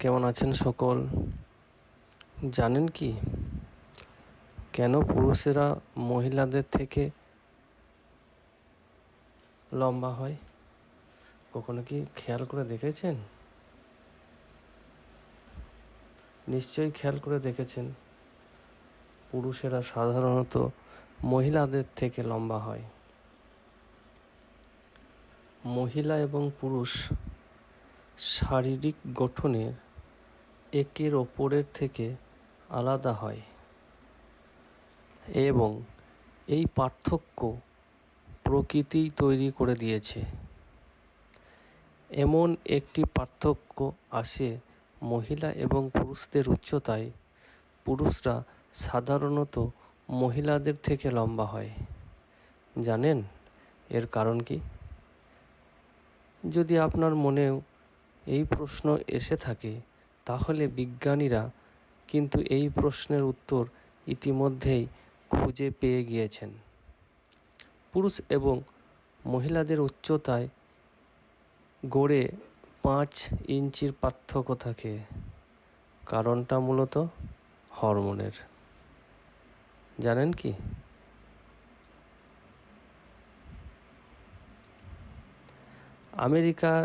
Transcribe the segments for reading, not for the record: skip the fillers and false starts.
কেমন আছেন সকল? জানেন কি কেন পুরুষেরা মহিলাদের থেকে লম্বা হয়? কখনো কি খেয়াল করে দেখেছেন? নিশ্চয়ই খেয়াল করে দেখেছেন। পুরুষেরা সাধারণত মহিলাদের থেকে লম্বা হয়। মহিলা এবং পুরুষ শারীরিক গঠনে একের অপরের থেকে আলাদা হয় এবং এই পার্থক্য প্রকৃতি তৈরি করে দিয়েছে। এমন একটি পার্থক্য আসে মহিলা এবং পুরুষদের উচ্চতায়। পুরুষরা সাধারণত মহিলাদের থেকে লম্বা হয়। জানেন এর কারণ কি? যদি আপনার মনেও এই প্রশ্ন এসে থাকে, তাহলে বিজ্ঞানীরা কিন্তু এই প্রশ্নের উত্তর ইতিমধ্যেই খুঁজে পেয়ে গিয়েছেন। পুরুষ এবং মহিলাদের উচ্চতায় গড়ে 5 ইঞ্চির পার্থক্য থাকে। কারণটা মূলত হরমোনের। জানেন কি? আমেরিকার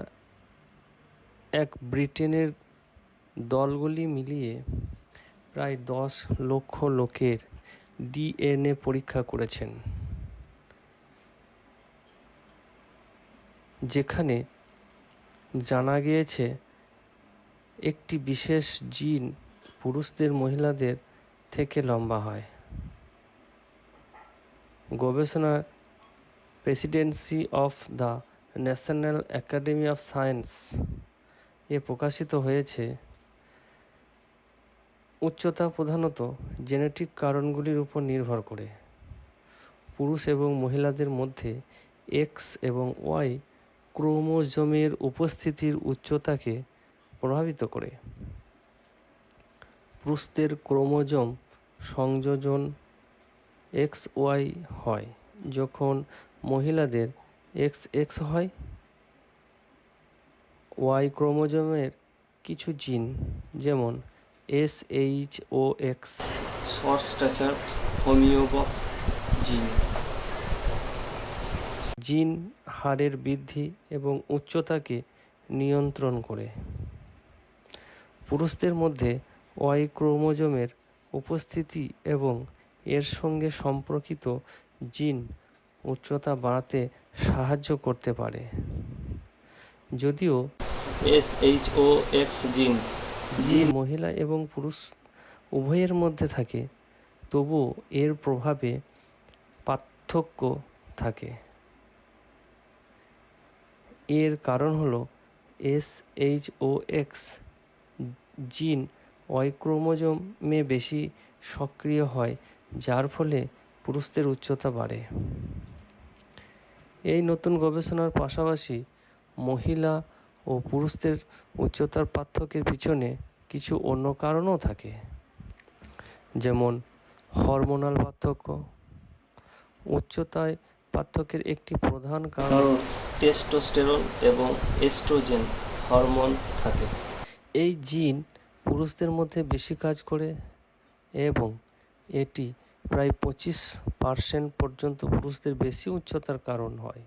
এক ব্রিটেনের দলগুলি মিলিয়ে প্রায় 10 লক্ষ লোকের ডিএনএ পরীক্ষা করেছেন, যেখানে জানা গিয়েছে একটি বিশেষ জিন পুরুষদের মহিলাদের থেকে লম্বা হয়। গবেষণা presidency of the national academy of science এ প্রকাশিত হয়েছে। উচ্চতা প্রধানত জেনেটিক কারণগুলির উপর নির্ভর করে। পুরুষ এবং মহিলাদের মধ্যে এক্স এবং ওয়াই ক্রোমোজোমের উপস্থিতির উচ্চতাকে প্রভাবিত করে। পুরুষদের ক্রোমোজোম সংযোজন XY হয়, যখন মহিলাদের XX হয়। ওয়াই ক্রোমোজোমের কিছু জিন, যেমন SHOX শর্ট স্ট্যাচার হোমিওবক্স জিন হাড়ের বৃদ্ধি এবং উচ্চতাকে নিয়ন্ত্রণ করে। পুরুষদের মধ্যে ওয়াই ক্রোমোজোমের উপস্থিতি এবং এর সঙ্গে সম্পর্কিত জিন উচ্চতা বাড়াতে সাহায্য করতে পারে। যদিও SHOX জিন মহিলা এবং পুরুষ উভয়ের মধ্যে থাকে, তবুও এর প্রভাবে পার্থক্য থাকে। এর কারণ হলো SHOX জিন ওয়াই ক্রোমোজোমে বেশি সক্রিয় হয়, যার ফলে পুরুষদের উচ্চতা বাড়ে। এই নতুন গবেষণার পাশাপাশি মহিলা ও পুরুষদের উচ্চতার পার্থক্যের পিছনে কিছু অন্য কারণও থাকে, যেমন হরমোনাল পার্থক্য। উচ্চতায় পার্থক্যের একটি প্রধান কারণ টেস্টোস্টেরন এবং এস্ট্রোজেন হরমোন থাকে। এই জিন পুরুষদের মধ্যে বেশি কাজ করে এবং এটি প্রায় 25% পর্যন্ত পুরুষদের বেশি উচ্চতার কারণ হয়।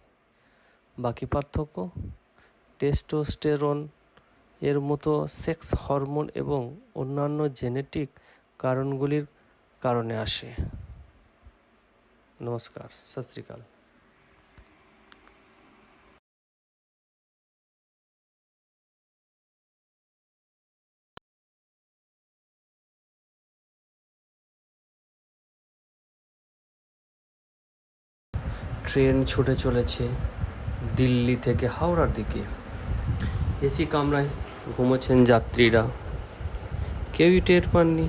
বাকি পার্থক্য টেস্টোস্টেরন এর মতো সেক্স হরমোন এবং অন্যান্য জেনেটিক কারণগুলির কারণে আসে। নমস্কার, সত শ্রী আকাল। ট্রেন ছুটে চলেছে দিল্লি থেকে হাওড়ার দিকে। এসি কামরায় ঘুমোচ্ছেন যাত্রীরা, কেউই টের পাননি।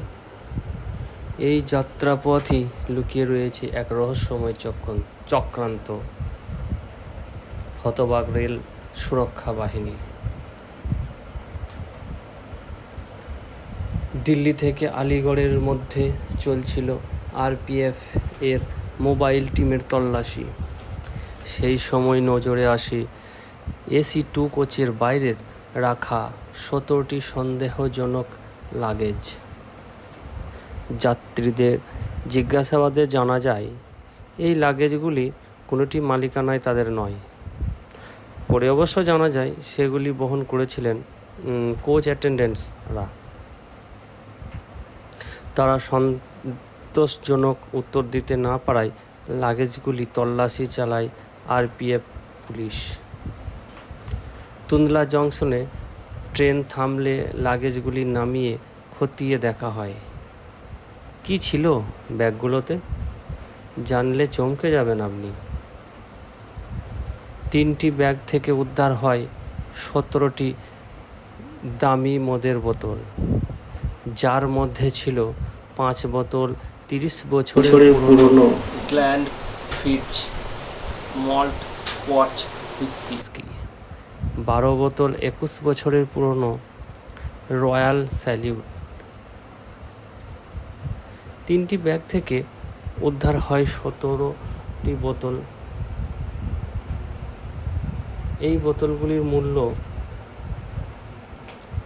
এই যাত্রাপথই লুকিয়ে রয়েছে এক রহস্যময় চক্রান্ত। হতবাক রেল সুরক্ষা বাহিনী। দিল্লি থেকে আলিগড়ের মধ্যে চলছিল RPF এর মোবাইল টিমের তল্লাশি। সেই সময় নজরে আসে AC2 কোচের বাইরের রাখা 17টি সন্দেহজনক লাগেজ। যাত্রীদের জিজ্ঞাসাবাদে জানা যায় এই লাগেজগুলি কোনোটি মালিকানায় তাদের নয়। পরে অবশ্য জানা যায় সেগুলি বহন করেছিলেন কোচ অ্যাটেন্ডেন্টসরা। তারা সন্তোষজনক উত্তর দিতে না পারায় লাগেজগুলি তল্লাশি চালায় আরপিএফ পুলিশ। তুন্দলা জংশনে ট্রেন থামলে লাগেজগুলি নামিয়ে খতিয়ে দেখা হয়। কি ছিল ব্যাগগুলোতে জানলে চমকে যাবেন আপনি। 3টি ব্যাগ থেকে উদ্ধার হয় 17টি দামি মদের বোতল, যার মধ্যে ছিল 5 বোতল 30 বছরের পুরনো গ্ল্যানফিডচ মল্ট স্কচ হুইস্কি, 12 বোতল 21 বছরের পুরনো রয়্যাল স্যালিউট। 3টি ব্যাগ থেকে উদ্ধার হয় 17টি বোতল। এই বোতলগুলির মূল্য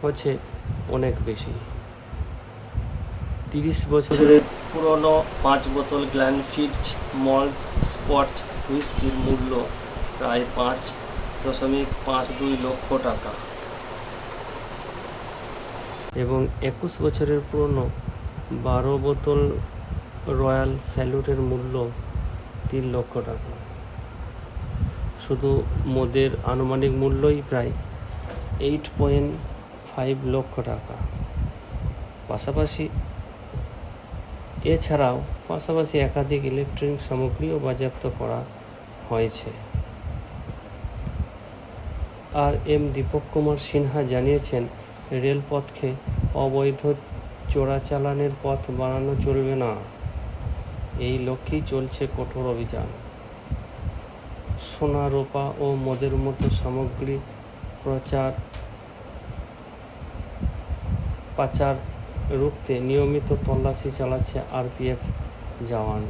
হচ্ছে অনেক বেশি। 30 বছরের পুরনো 5 বোতল গ্ল্যানফিডচ মল্ট স্কচ হুইস্কির মূল্য প্রায় 5.52 লক্ষ টাকা এবং 21 বছরের পুরনো 12 বোতল রয়্যাল স্যালুটের মূল্য 3 লক্ষ টাকা। শুধু মদের আনুমানিক মূল্যই প্রায় 8.5 লক্ষ টাকা। এছাড়াও পাশাপাশি একাধিক ইলেকট্রনিক সামগ্রীও বাজেয়াপ্ত করা হয়েছে। আর এম দীপক কুমার সিনহা জানিয়েছেন, রেলপথকে অবৈধ চোরাচালানের পথ বানানো চলবে না। এই লক্ষ্যেই চলছে কঠোর অভিযান। সোনা, রূপা ও মদের মতো সামগ্রী পাচার রুখতে নিয়মিত তল্লাশি চালাচ্ছে আরপিএফ জওয়ান।